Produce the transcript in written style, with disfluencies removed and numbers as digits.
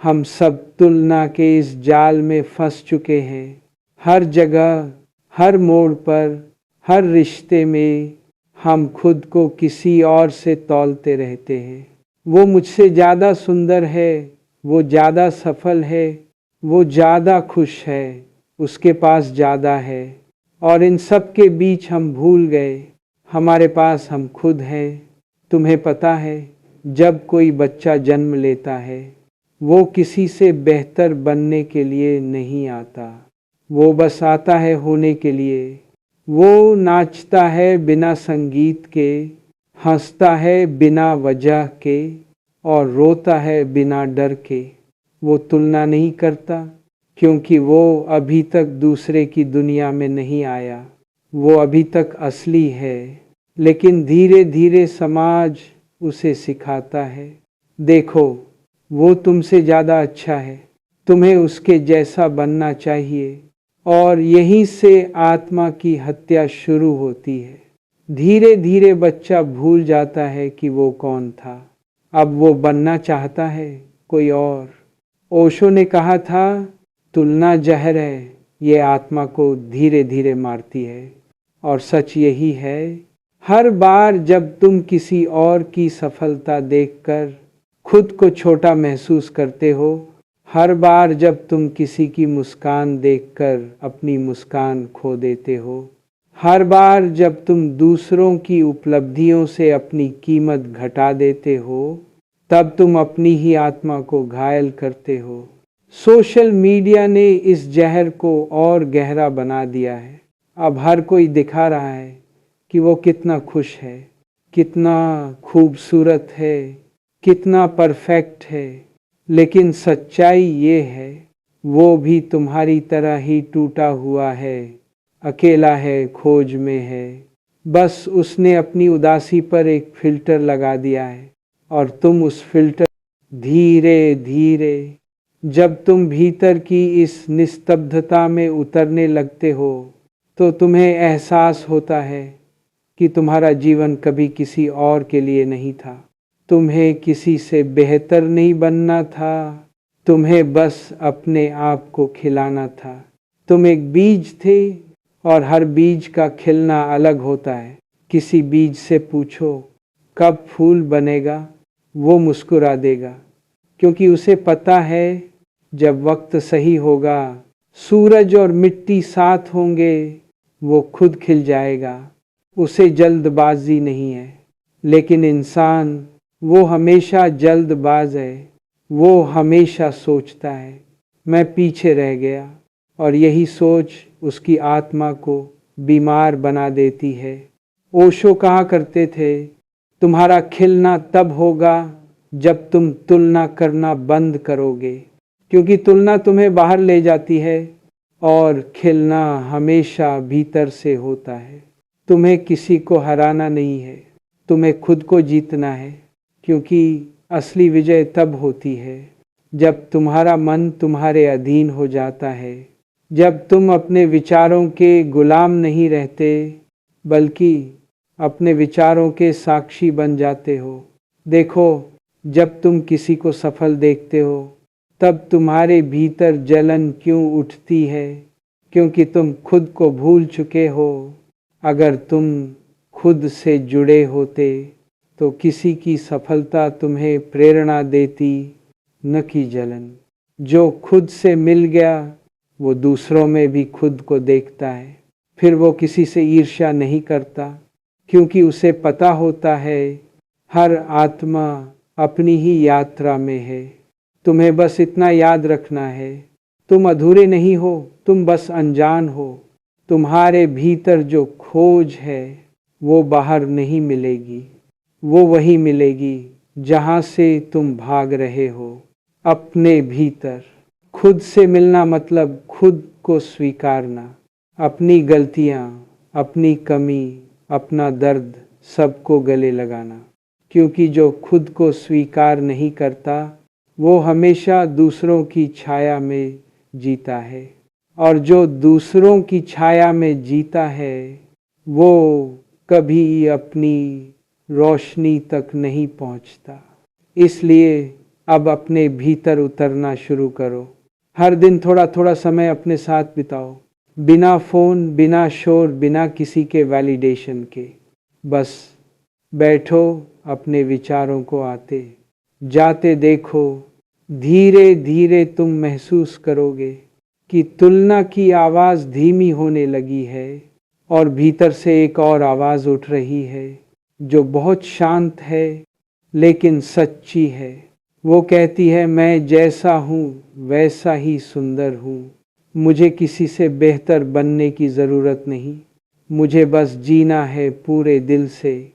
हम सब तुलना के इस जाल में फंस चुके हैं। हर जगह, हर मोड़ पर, हर रिश्ते में हम खुद को किसी और से तौलते रहते हैं। वो मुझसे ज़्यादा सुंदर है, वो ज़्यादा सफल है, वो ज़्यादा खुश है, उसके पास ज़्यादा है। और इन सब के बीच हम भूल गए हमारे पास हम खुद हैं। तुम्हें पता है, जब कोई बच्चा जन्म लेता है वो किसी से बेहतर बनने के लिए नहीं आता, वो बस आता है होने के लिए। वो नाचता है बिना संगीत के, हंसता है बिना वजह के और रोता है बिना डर के। वो तुलना नहीं करता क्योंकि वो अभी तक दूसरे की दुनिया में नहीं आया, वो अभी तक असली है। लेकिन धीरे धीरे समाज उसे सिखाता है, देखो वो तुमसे ज़्यादा अच्छा है, तुम्हें उसके जैसा बनना चाहिए। और यहीं से आत्मा की हत्या शुरू होती है। धीरे धीरे बच्चा भूल जाता है कि वो कौन था, अब वो बनना चाहता है कोई और। ओशो ने कहा था, तुलना जहर है, ये आत्मा को धीरे धीरे मारती है। और सच यही है, हर बार जब तुम किसी और की सफलता देखकर खुद को छोटा महसूस करते हो, हर बार जब तुम किसी की मुस्कान देखकर अपनी मुस्कान खो देते हो, हर बार जब तुम दूसरों की उपलब्धियों से अपनी कीमत घटा देते हो, तब तुम अपनी ही आत्मा को घायल करते हो। सोशल मीडिया ने इस जहर को और गहरा बना दिया है। अब हर कोई दिखा रहा है कि वो कितना खुश है, कितना खूबसूरत है, कितना परफेक्ट है। लेकिन सच्चाई ये है, वो भी तुम्हारी तरह ही टूटा हुआ है, अकेला है, खोज में है। बस उसने अपनी उदासी पर एक फिल्टर लगा दिया है और तुम उस फिल्टर। धीरे धीरे जब तुम भीतर की इस निस्तब्धता में उतरने लगते हो, तो तुम्हें एहसास होता है कि तुम्हारा जीवन कभी किसी और के लिए नहीं था। तुम्हें किसी से बेहतर नहीं बनना था, तुम्हें बस अपने आप को खिलाना था। तुम एक बीज थे और हर बीज का खिलना अलग होता है। किसी बीज से पूछो कब फूल बनेगा, वो मुस्कुरा देगा, क्योंकि उसे पता है जब वक्त सही होगा, सूरज और मिट्टी साथ होंगे, वो खुद खिल जाएगा। उसे जल्दबाजी नहीं है। लेकिन इंसान, वो हमेशा जल्दबाज है। वो हमेशा सोचता है मैं पीछे रह गया, और यही सोच उसकी आत्मा को बीमार बना देती है। ओशो कहा करते थे, तुम्हारा खिलना तब होगा जब तुम तुलना करना बंद करोगे, क्योंकि तुलना तुम्हें बाहर ले जाती है और खिलना हमेशा भीतर से होता है। तुम्हें किसी को हराना नहीं है, तुम्हें खुद को जीतना है, क्योंकि असली विजय तब होती है जब तुम्हारा मन तुम्हारे अधीन हो जाता है, जब तुम अपने विचारों के गुलाम नहीं रहते, बल्कि अपने विचारों के साक्षी बन जाते हो। देखो, जब तुम किसी को सफल देखते हो, तब तुम्हारे भीतर जलन क्यों उठती है? क्योंकि तुम खुद को भूल चुके हो। अगर तुम खुद से जुड़े होते तो किसी की सफलता तुम्हें प्रेरणा देती, न कि जलन। जो खुद से मिल गया वो दूसरों में भी खुद को देखता है। फिर वो किसी से ईर्ष्या नहीं करता, क्योंकि उसे पता होता है हर आत्मा अपनी ही यात्रा में है। तुम्हें बस इतना याद रखना है, तुम अधूरे नहीं हो, तुम बस अनजान हो। तुम्हारे भीतर जो खोज है वो बाहर नहीं मिलेगी, वो वही मिलेगी जहाँ से तुम भाग रहे हो, अपने भीतर। खुद से मिलना मतलब खुद को स्वीकारना, अपनी गलतियाँ, अपनी कमी, अपना दर्द, सबको गले लगाना। क्योंकि जो खुद को स्वीकार नहीं करता वो हमेशा दूसरों की छाया में जीता है, और जो दूसरों की छाया में जीता है वो कभी अपनी रोशनी तक नहीं पहुंचता। इसलिए अब अपने भीतर उतरना शुरू करो। हर दिन थोड़ा थोड़ा समय अपने साथ बिताओ, बिना फोन, बिना शोर, बिना किसी के वैलिडेशन के। बस बैठो, अपने विचारों को आते जाते देखो। धीरे धीरे तुम महसूस करोगे कि तुलना की आवाज़ धीमी होने लगी है और भीतर से एक और आवाज़ उठ रही है जो बहुत शांत है लेकिन सच्ची है। वो कहती है, मैं जैसा हूँ वैसा ही सुंदर हूँ। मुझे किसी से बेहतर बनने की ज़रूरत नहीं, मुझे बस जीना है पूरे दिल से।